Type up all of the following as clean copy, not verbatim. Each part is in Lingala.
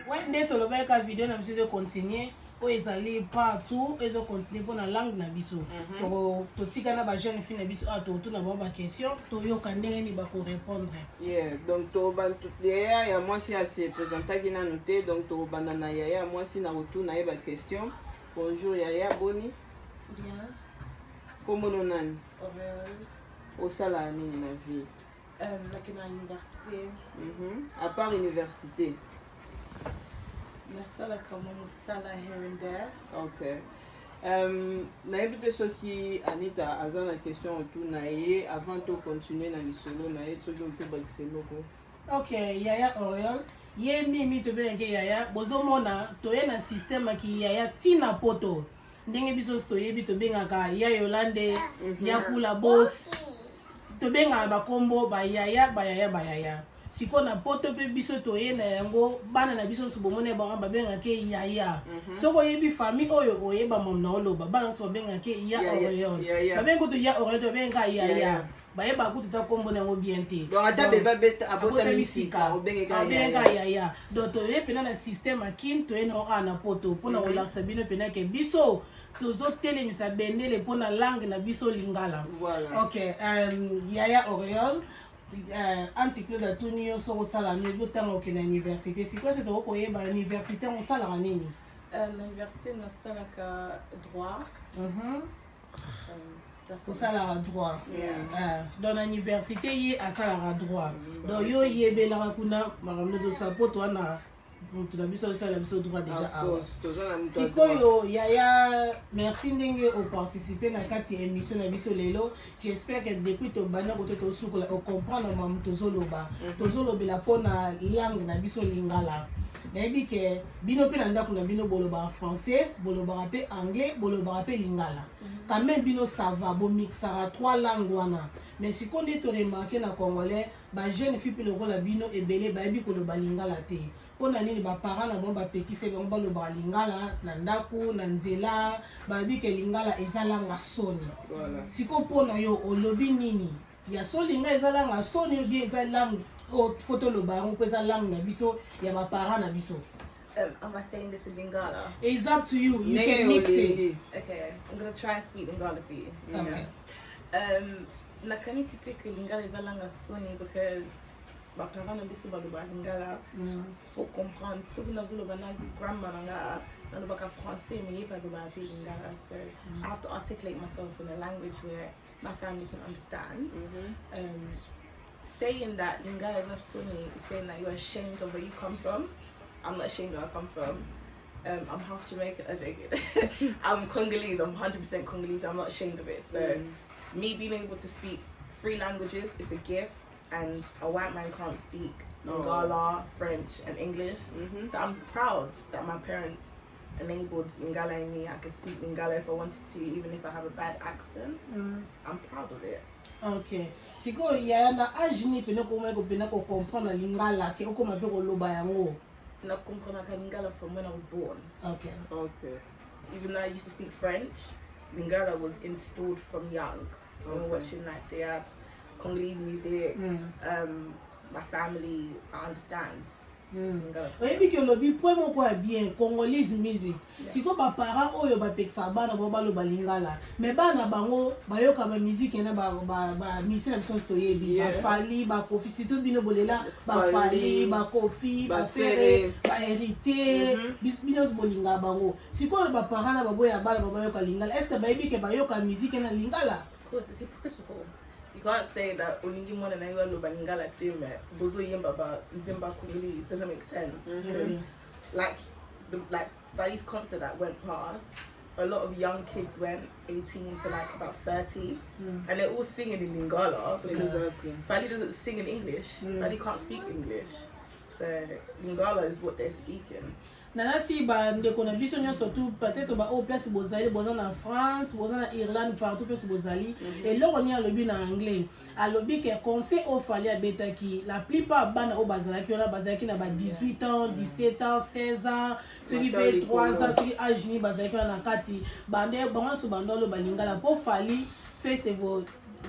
Wende tolobeka video na biso continuer o ezali partout ezo continuer pour la langue na biso to tika na ba jeune fille na biso to na ba question to yoka ndenge ni ba ko répondre. Donc to ban tout ya moi si assez présenter qui na noté donc to banana ya moi si na retour na ba question. Bonjour Yaya Boni. Bien. Comment on a Au au salaire ni na vie. Like à l'université. À part université. La salle quand même salle here and there. Ok. Na ebite ce qui Anita azana question autour na avant de continuer na lisolo na ye toujours que baxelo ko. Ok, Yaya Oriol. Ye mimi to be nke Yaya bozomona to ye na système ki Yaya tina poto. Ndenge biso to ye bito bengaka ya Yolande ya kula boss. To benga ba kombo ba Yaya. Siko na poto pe biso to ye na yango bana na biso subomone ba benga ke Yaya. Soko yebi famille oyo oyeba mom na oloba bana so benga ke ya Oriol. Ba bengo to ya Oriol to benga Yaya. Bayeba kututa kombo na ngo bien te. Donc ata beba beta abota misika obengeka Yaya. Donc to ye pena na système akin to ye na ana poto pona relaxa bino pena ke biso tozo telemisa bendele pona langue na biso lingala. Voilà. Ok, Yaya Oriol anti-Claude Tunio soko sala ni bo tango ke na université. Si quoi c'est to ko ye ba université on sala nini? L'université na salle ka droit. Au salaire droit. Dans l'université, il y a un salaire droit. Donc, il y a un kuna, de sa pote, on a droit déjà. Si il y a merci de participer à cette émission de Lelo. J'espère que depuis que tu as comprendre la langue na biso lingala. Nayebi ke bino pe nanda kuna bino boloba français, boloba pe anglais, boloba pe lingala. Quand même bino ça va bo mixara trois langues wana. Mais si qu'on est remarqué na congolais, ba jeune fille pe le rôle bino ebele ba yebi ko loba lingala te. Pona nini ba parents na bon ba pekise ba ngba loba lingala na ndako na nzela, ba yebi ke lingala ezalanga soni. Voilà. Si ko pona yo olobi nini? Ya so linga ezalanga soni ou bien ezalanga photo le baron pesa langue na biso ya ba parents na biso. Am I saying this in Lingala? It's up to you. You can mix it. Okay, I'm gonna try and speak Lingala for you. Okay. Nakani cité que Lingala est langa soni because ba parents na biso ba Lingala. Faut comprendre. Faut que nous le bana grandma nanga na le baka français mais yé pas de ba Lingala. So I have to articulate myself in a language where my family can understand. Saying that Lingala is not Sunni is saying that you're ashamed of where you come from. I'm not ashamed of where I come from. I'm half Jamaican, I'm joking. I'm Congolese, I'm 100% Congolese, I'm not ashamed of it. So me being able to speak 3 languages is a gift, and a white man can't speak Lingala, French and English. So I'm proud that my parents enabled Lingala in me. I could speak Lingala if I wanted to, even if I have a bad accent. I'm proud of it. Okay. Siko ya na âge ni pena ko comprendre lingala ke ko mabe ko loba yango. Na comprendre Lingala from when I was born. Okay. Okay. Even though I used to speak French, Lingala was installed from young. When we're watching like the Congolese music, my family, I understand. Oyebi ke lobi point moko ya bien Congolese music. Siko ba parents oyo ba peksa bana bo balo balingala. Mais bana bango bayoka ba musique na ba mission na to yebi ba Fali ba Kofi surtout bino bolela ba Fali ba Kofi ba Ferré ba Héritier bino bolinga bango. Siko ba parents na ba boya bana ba bayoka lingala. Est-ce que ba yebi ke bayoka musique na lingala? Of course, it's hypocritical. You can't say that Olingi Mwana na Iwa Loba Lingala Dime, Bozo Yemba ba Nzimba Kunguli. It doesn't make sense. Because, like Fali's concert that went past, a lot of young kids went 18 to like about 30, and they're all singing in Lingala because Fali doesn't sing in English. Fali can't speak English. So Lingala is what they're speaking. Nanasi ba ndeko na biso nyonso tout peut-être ba au place bozali bozana en France bozana Irlande partout place bozali et là on y a lobby na anglais a lobby que conseil au fallait abetaki la plupart bana au bazalaki on a bazalaki na ba 18 ans 17 ans 16 ans celui pe 3 ans celui âge ni bazalaki na kati bande bango so bandolo balingala po fali festival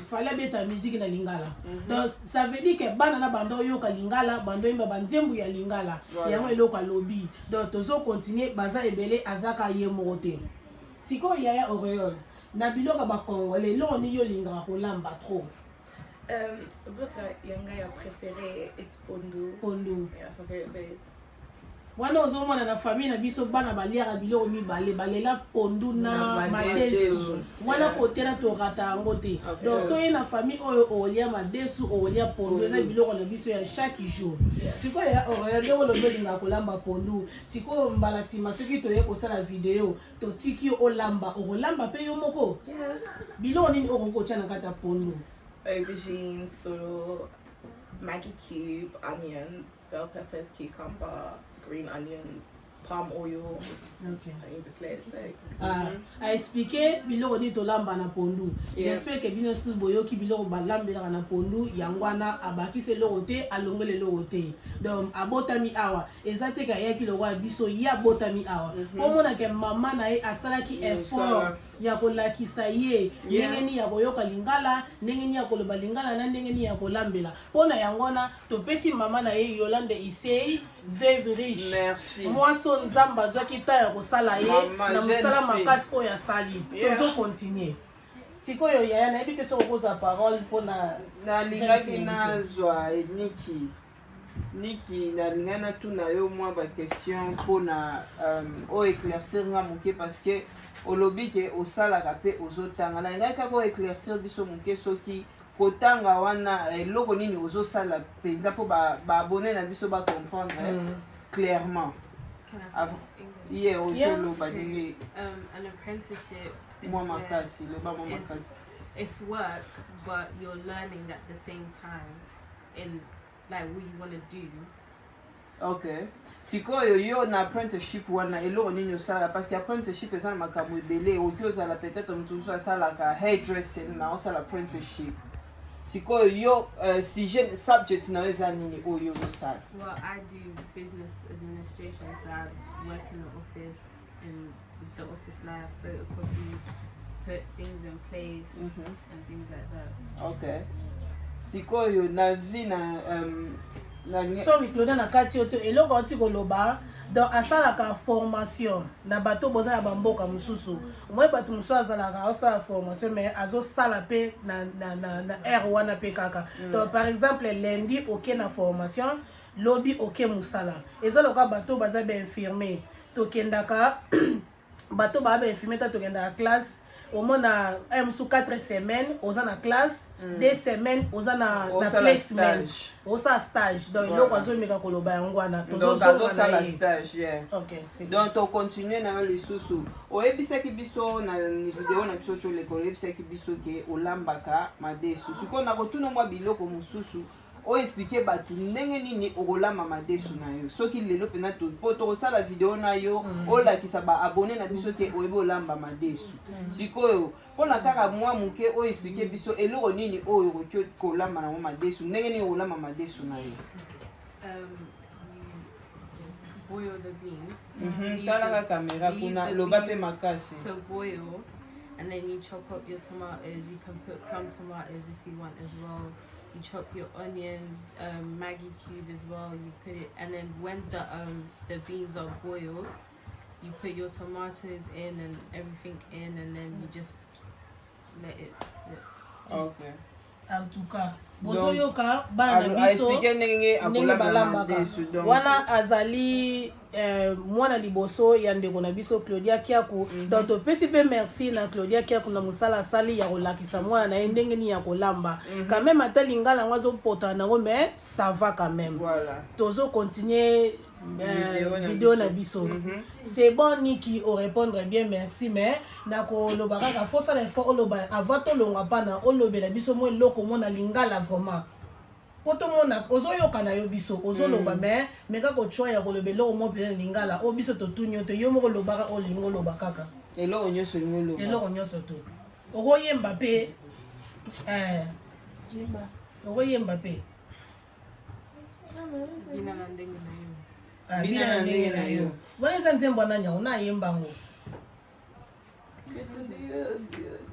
fallait beta musique na lingala donc ça veut dire que bana na bando yoka lingala bando imba banzembu ya lingala yango eloko lobby donc tozo continuer baza ebele azaka ye mote siko yaya Auréole na biloko ba congolais lo ni yo lingara kolamba trop Boka yanga ya préféré est Pondu yeah favorite wana ozomona na famille na biso bana baliaka biloko mibale balela pondu na madesu wana kotena tokata yango te donc soki na famille oyo olia madesu olia pondu na biloko na biso ya chaque jour sikoyo ya Auréole yo lobi olinga kolamba pondu sikoyo mbala nsima soki toye kosala video totiki yo olamba okolamba mpe yo moko biloko nini okokotya na kati ya pondu aubergine, solo, Maggi cube, onions, bell peppers, cucumber, green onions, palm oil. Okay. And you just let it soak. A expliqué biloko ni tolamba na pondu. J'espère que bino su boyoki biloko balambela na pondu yangwana abaki se lorote alongele lorote. Donc abotami awa ezate ka yaki lo wa biso ya botami awa. Omona ke mama na ye asalaki effort ya kolakisa ye ndenge ni ya koyoka lingala, ndenge ni ya koloba lingala na ndenge ni ya kolambela. Pona yangona topesi mama na ye Yolande Isei veuve riche. Merci. Moi son nzamba zwaki ta ya kosala ye na musala makasi oyo asali tozo continuer sikoyo yaya nayebi te soki okozwa parole mpona nalingaki nazwa niki nalingai natuna yo mwa baquestion mpona oyo éclaircir nga moke parce que olobi ke osalaka mpe ozotanga nalingai kaka oyo éclaircir biso moke soki kotanga wana eloko nini ozosala mpenza mpo baabone na biso bacomprendre clairement. Yeah, an apprenticeship it's work, but you're learning at the same time in like what you want to do. Okay. Sikoyo yo na apprenticeship wana eloko nini osala parce que apprenticeship eza na makambo ebele oki ozala peut-être motu mosusu asalaka hairdressing na osala apprenticeship sikoyo yo subject na eza nini oyo osala? Well, I do business administration, so I work in the office, in the office life, photocopy, put things in place and things like that. Okay. Sikoyo na vi na soki Claudia na kati oto eloko oti koloba donc asalaka formation na bato boza na bamboka mosusu moi bato mosusu azalaka osala formation mais azosala mpe na aire wana mpe kaka donc par exemple lundi oke na formation lobi oke mosala eza loka bato baza bainfirmier tokendaka bato baa bainfirmier ta tokendaka classe au moins na 4 semaines oza na classe 2 semaines oza na placement oza stage donc eloko azomeka koloba yango wana tozosala stage okay donc to continue na yo lisusu oyebisaki biso na video na biso toleka oyebisaki biso ke olambaka madesu sikoyo na kotuna mwa biloko mosusu o expliquer bato ndenge nini okolamba madesu na yo soki lelo pena po tokosala video na yo olakisa baabone na biso ke oyebi olamba madesu sikoyo mpona kaka mwa moke o expliquer biso eloko nini oyo okoki kolamba nango madesu ndenge nini okolamba madesu na yo. Boil the beans. Talaka kamera kuna loba pe makasi. To boil, and then you chop up your tomatoes. You can put plum tomatoes if you want as well. You chop your onions, Maggi cube as well. You put it, and then when the beans are boiled, you put your tomatoes in and everything in, and then you just let it sit. Okay. En tout cas, bozoyoka bana biso ndenge balambaka wana azali mwana liboso ya ndeko na biso Claudia Kiaku donc topesi pe merci na Claudia Kiaku na musala sali ya kolakisa mwana na ndenge ni ya kolamba quand même ata lingala ngwazo pota nango mais ça va quand même voilà tozo continuer vidéo na biso c'est bon Niki au répondre bien merci mais nako lobaka ka faut ça l'effort loba avant to longa pana o lobela biso mo loko mona lingala vraiment poto mona ozoyoka na yo biso ozoloba mais ka ko choix ya kolobela o mo pe lingala o biso to tunyo to yo mo lobaka o lingo loba kaka eloko nyonso lingo loba eloko nyonso to okoyemba pe yemba okoyemba pe Bina na ndenge na yo. Bina na ndenge na yo. Wana eza nzembo na nyao na yemba ngo.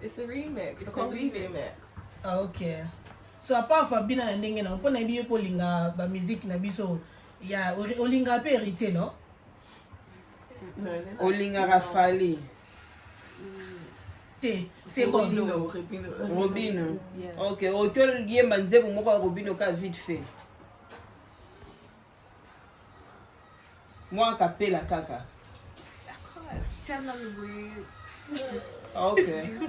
It's a remix. It's a Congolese remix. Ah, ok. So à part Fabina na ndenge na mpona biyo po linga ba musique na biso ya olinga pe hérité non? Olinga Fali. C'est bon. Robino. Ok, auteur yemba nzebo moko Robino ka vite fait. Moi capella kaka. Ok.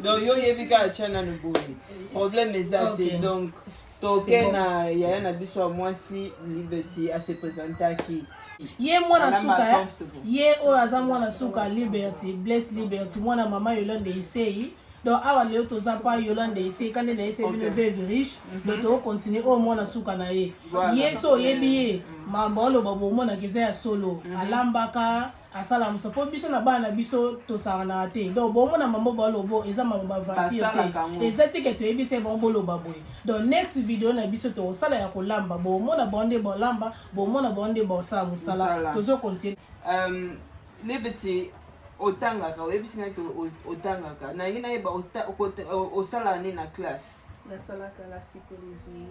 Donc yo yebi ka chana no boy. Problème exact donc toke na yaya na biso moi si Liberty a se présenter qui Ye mwana suka ye o aza mwana suka Liberty Bless Liberty mwana mama Yolande Isei donc awa leo toza pa Yolande Isei kande na Isei bino veuve riche donc to continue o mwana suka na ye ye so yebi ye mambo lo babo mona keza ya solo alambaka asala muso po biso na bana biso to sarana te donc bo mona mambo ba lobo eza mambo ba vantir te eza te ke to yebi se bon bolo baboy donc next video na biso to sala ya kolamba bo mona bonde bo lamba bo mona bonde bo sa musala tozo continue Liberty otangaka oyebisi ngaki otangaka na yina yeba osala ne na classe nasalaka la psychologie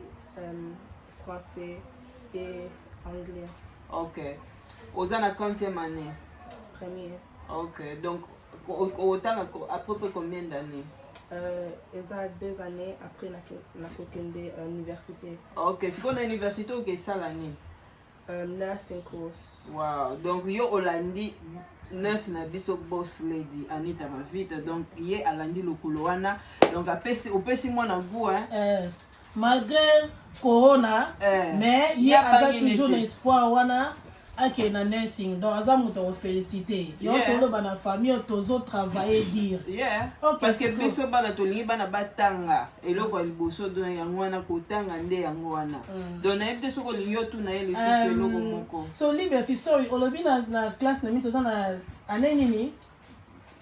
français et anglais. Ok. Oza na 40e année. Première. Ok. Donc autant à peu près combien d'années? Ils ont 2 années après la kokende université. Ok. Si on a université ou que ça l'année? Nursing course. Wow. Donc yo Olandi nurse na biso boss lady Anita Mavita donc yé alandi lokolo wana donc apesi opesi mwana goût hein. Malgré corona mais il y a toujours l'espoir wana ake na nursing donc aza muto ko féliciter yo tolo bana famille tozo travailler dire okay, parce que biso bana tolingi bana batanga eloko liboso do yango wana kotanga nde yango wana donc na yebite soko linyo tu na ye le susu eloko moko so Liberty sorry olobi na classe na mito za na année nini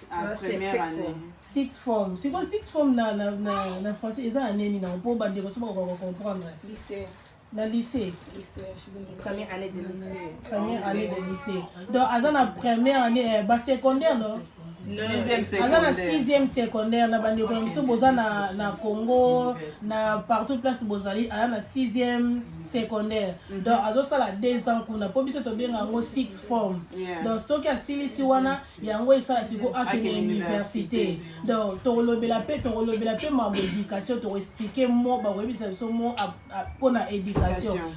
première année 6 form c'est quoi 6 form na français eza année nini na po bande ko so ko comprendre lycée na lycée. Première année de lycée. Première année de lycée. Donc, à la première année, secondaire, non? 6e secondaire. À la 6e secondaire, na bande ko boza na Congo, na partout place bozali, à la 6e secondaire. Donc, à ça la 2 ans kuna po biso to benga ngo 6 form. Donc, stock ya silisi wana yango isa siko akene université. Donc, to lobela pe ma éducation to expliquer mo ba webisa so mo pour na éducation.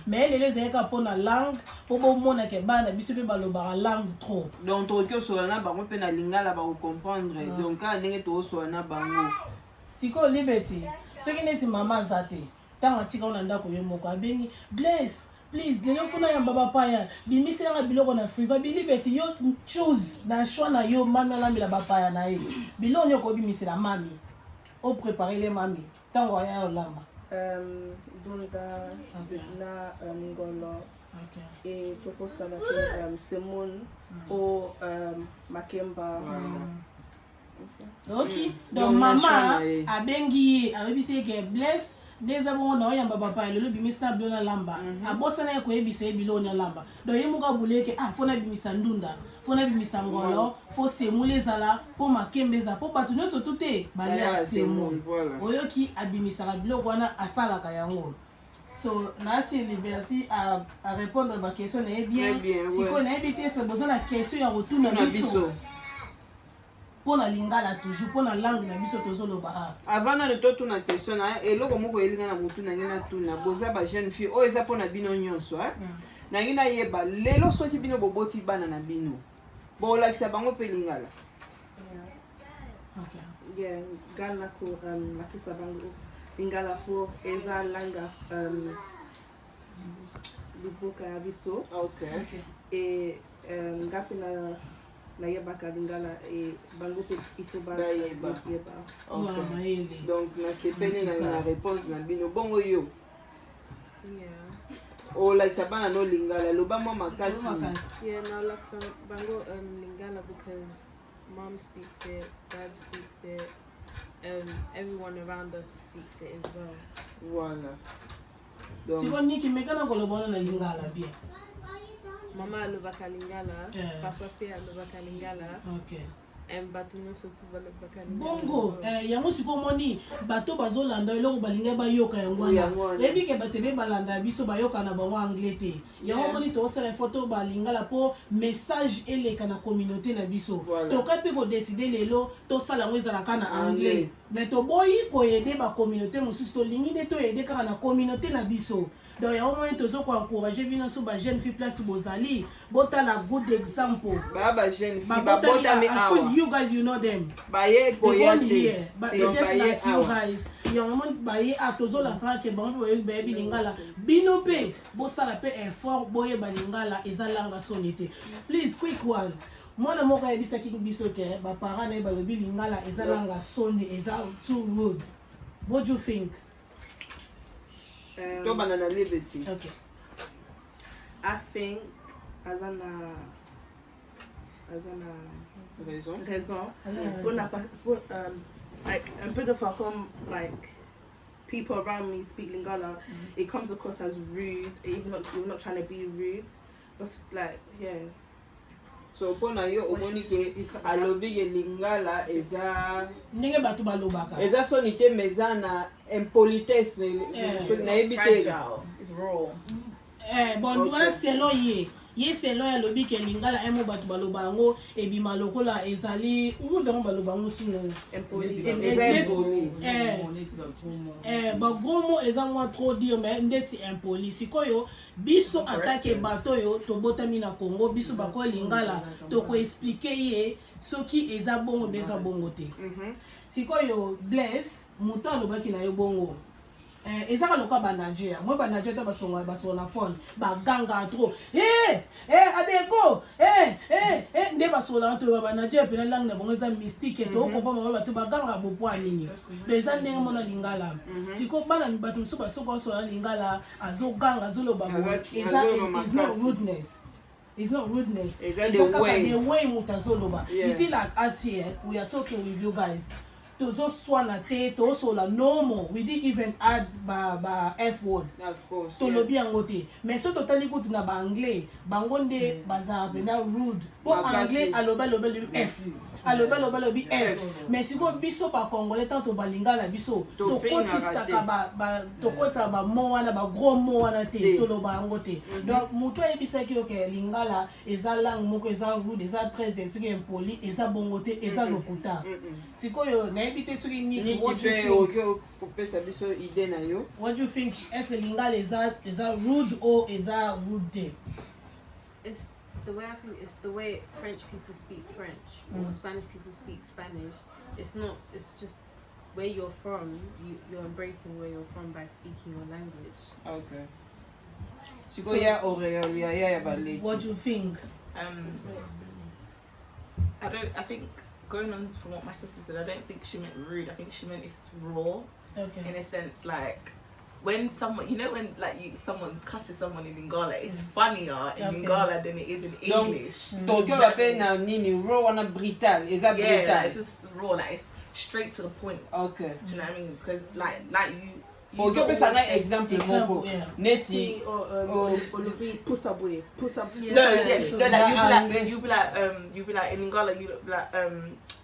Mais les gens pour la langue pour mona ke bana biso pe balobara langue trop donc to so na bango pe na lingala ba comprendre donc ka ndenge to so na bango siko Liberty soki neti mama zate tanga tika ona ndako ye moko abengi bless please lelo funa ya baba paya bimisi nga biloko na friva bi Liberty yo choose na choix na yo mama la bila bapaya na ye biloko nyoko bimisi la mami au préparer les mami tango ya olamba Dunda na Ngolo et Toko Salate Simone au Makemba. Ok, donc maman a bengi a ebise ke bless des abon na oyamba papa lelo bimisa blona lamba a bosana ko ebise bilona lamba donc yemuka buleke fona bimisa ndunda fona bimisa ngolo fo semule zala po makembe za po batu nyoso tuté balia semule oyoki abimisa la biloko wana asalaka yango so nasi Liberty à répondre à ma question est bien si qu'on a évité c'est besoin la question ya retour na biso pour la lingala toujours pour la langue na biso tozolo ba avant na to tuna question na eloko moko elinga na mutu na ngina tuna boza ba jeune fille o eza pona bino nyonso na ngina yeba lelo soki bino boboti bana na bino bo lakisa bango pe lingala gana ko lakisa bango lingala po eza langa luboka ya biso et ngapi na yebaka lingala et bango pe ifo ba yeba donc na sepene na réponse na bino bongo yo o like sabana no lingala loba mama makasi no like some bango lingala because mom speaks it, dad speaks it, everyone around us speaks it as well. Voilà. Si on dit que mekana kolobona na lingala bien. Mama alobaka lingala, papa pe alobaka lingala. Okay. bato nyonso tu balobaka bongo yango sikomoni bato bazolanda eloko balinga bayoka yango wana eyebi ke bato ebe balanda biso bayoka na bango anglais te yango moni tokosala foto balingala mpo message eleka na communauté na biso toka mpe kodeside lelo tosala yango ezalaka na anglais mais toboyi koyede bacommunauté mosusu tolingi nde toyede kaka na communauté na biso donc yango moni tozokoencourage bino so bajeune fille place bozali botala good example bajeune fille babotami awa. Of course you guys you know them baye koya te but just like you guys yango moni baye tozolasaka ke bango bayebi lingala bino mpe bosala mpe effort boyeba lingala ezalanga soni te please quick one mwana moko ayebisaki biso ke baparent na ye balobi lingala ezalanga soni eza too rude. What do you think? Okay. I think raison. Like un peu de fois comme like people around me speak Lingala, it comes across as rude, even though you're not trying to be rude. But like so pona yo omoni ke alobi ye lingala eza ndenge bato balobaka eza soni te meza na impolitesse na ebite it's raw. Bon wana selo ye selo ya lobi ke lingala emo bato baloba yango ebima lokola ezali udango baloba yango sino gros mot eza mwa trop dire mais ndeti impoli sikoyo biso atake bato yo tobotami na Congo biso bako lingala toko expliquer ye soki eza bongo beza bongo te sikoyo bless muto alobaki na yo bongo ezaka loka banager moi banager ta basonga na phone baganga trop adeko nde basola to banager pe na langue na bongo eza mystique to comprendre bato baganga bopoa nini eza ndenge mona lingala siko bana bato mso basoko sola lingala azoganga azoloba is not rudeness. It's not rudeness. It's the way mutazoloba. You see, like us here, we are talking with you guys. To swana te to sola normal. We didn't even add ba F word. Of course. To lobi angote. Mais so totally good na ba anglais. Bangonde baza bena rude. Po anglais aloba F. Aloba lobi F. Mais si go biso pa congolais tant to balingala biso. To kotisaka to kota ba mo wana ba gros mo wana te to loba angote. Donc muto ebisaki oke lingala eza langue moko eza rude eza très impoli eza bongote eza lokuta. Sikoyo na ebite soki niki what do you think? Est-ce que lingala eza rude or eza rude? It's the way I think it's the way French people speak French or Spanish people speak Spanish. It's not. It's just where you're from. You're embracing where you're from by speaking your language. Okay. So yeah, what do you think? I think going on from what my sister said, I don't think she meant rude. I think she meant it's raw. Okay. In a sense, like when someone, when someone cusses someone in Lingala, it's funnier in Lingala than it is in English. Yeah, it's just raw. Like it's straight to the point. Okay. Do you know what I mean? Because like you. Pour que peut un exemple moko neti push up. No, you be like in Lingala you be like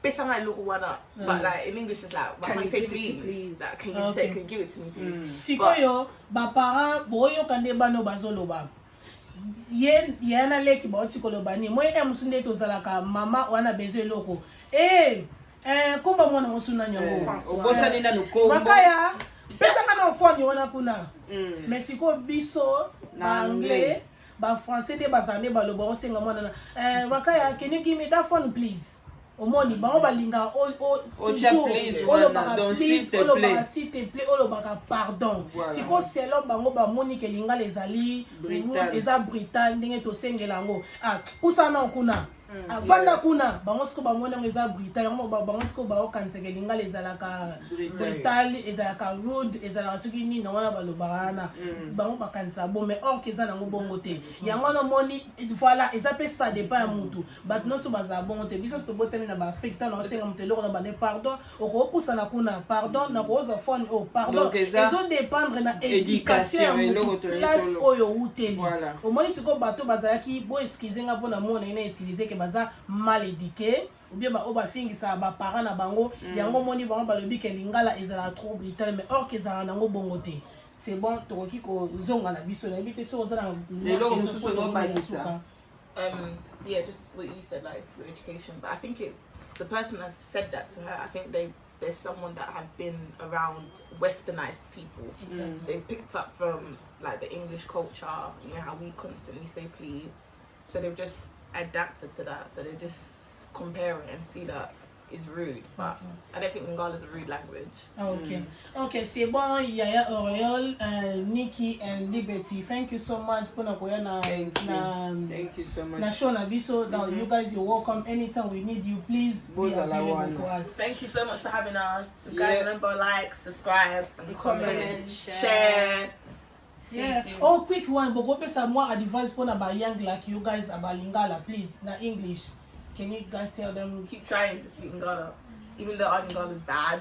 pesanga look one up, but like in English it's like can you say please? Like can you give it to me please? Sikoyo ba para boyo kande bano bazoloba. Yana leki ba otikoloba ni moi emusunde tozalaka mama wana beze loko. Kumba mwana musuna nyango. Obosa nenda nuko. Rakaya pesa kana phone wana kuna. Mais siko biso ba anglais ba français de bazane baloba osenga mwana Rakaya can you give me that phone please? Omoni bango balinga toujours olobaka please olobaka s'il te plaît olobaka pardon siko selo bango bamoni ke linga lezali eza brutal ndenge tosengela ngo pusana kuna vanda kuna bango siko bamoni ngo eza brutal yango bango siko baokanisaka linga lezalaka brutal ezalaka rude ezalaka soki nini na wana balobaka na bango bakanisa bon mais or ke eza nango bongo te yango na moni voilà eza pe ça dépend ya mutu but non so baza bongo te biso to botani na ba Afrique tant on sait mutelo na bane pardon oko pusana kuna pardon na koza phone pardon ezo dépendre na éducation place oyo uteli au moins siko bato bazalaki bo excuser nga pona mona ina utiliser ke baza mal éduqué ou bien ba oba fingisa ba parents na bango yango moni bango balobi ke lingala ezala trop brutal mais or que ezala nango bongo te c'est bon tokoki ko zonga na biso na bité so ozala yeah, just what you said, like school education. But I think it's the person that said that to her. I think there's someone that have been around westernized people. They picked up from like the English culture, you know how we constantly say please. So they've just adapted to that. So they just compare it and see that is rude, but I don't think Lingala is a rude language. Okay, c'est bon. Yaya Oriol, Nikki and Liberty. Thank you so much for Thank you so much. Na show na biso. Now you guys, you're welcome. Anytime we need you, please be available for us. Thank you so much for having us. You guys remember, like, subscribe, and comment, share. Yeah. Oh, quick one. But go some more advice for about young like you guys about Lingala, please. Na English. Can you guys tell them? Keep trying to speak Lingala, even though our Lingala is bad.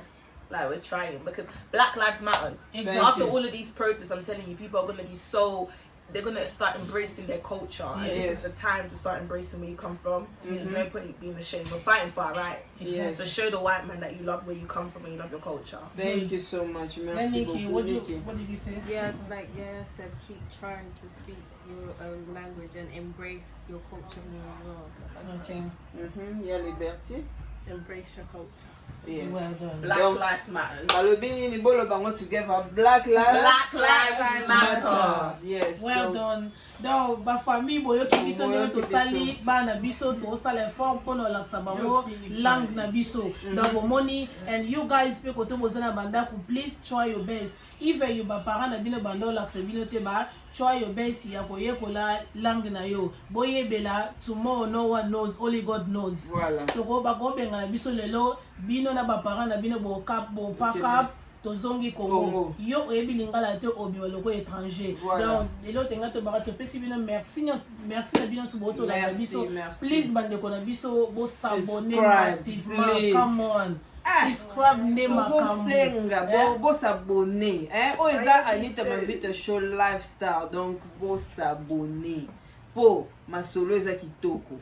Like we're trying because Black Lives Matter. Exactly. After all of these protests, I'm telling you, people are gonna be they're gonna start embracing their culture. And this is the time to start embracing where you come from. There's no point being ashamed. We're fighting for our rights. So show the white man that you love where you come from and you love your culture. Thank you so much. Merci beaucoup. What did you say? Yeah, like I said, keep trying to speak your own language and embrace your culture more as well. Okay. Yeah, Liberty. Embrace your culture. Yes. Well done. Black Lives Matter. Balobini ni bolo bango together. Black Lives Matter. Yes. Well done. Donc, ba famille boyo ki biso nyo to sali ba na biso to sali effort pour no laksa bango langue na biso. Donc money and you guys pe koto bozana banda ku please try your best. Even you ba parents na bino bando laksa bino te ba try your best ya koye kola langue na yo. Boye bela tomorrow no one knows, only God knows. Voilà. To go ba go benga na biso lelo bino na ba parents na bino bo cap bo pack up tozongi Congo. Yo oyebi lingala te obi baloko étranger. Donc elo tenga to bara to pesi bino merci na bino suboto la biso. Please bande ko na biso bo s'abonner massivement. Come on. Subscribe ne makambo. Bo s'abonner. O eza Anita Mavita Show Lifestyle. Donc bo s'abonner. Po masolo eza kitoko.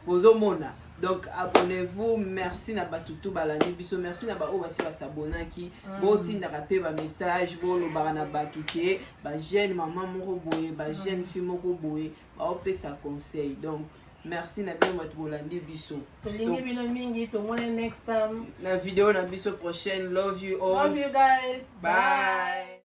Bozo mona. Donc abonnez-vous, merci na batutu balandi biso, merci na ba o basi ba s'abonnaki, boti na rapé ba message, bo lo barana batuke, ba jeune maman moko boye, ba jeune fille moko boye, ba opé sa conseil. Donc merci na bien wat bolandi biso. To lingi bino mingi to next time. Na vidéo na biso prochaine. Love you all. Love you guys. Bye.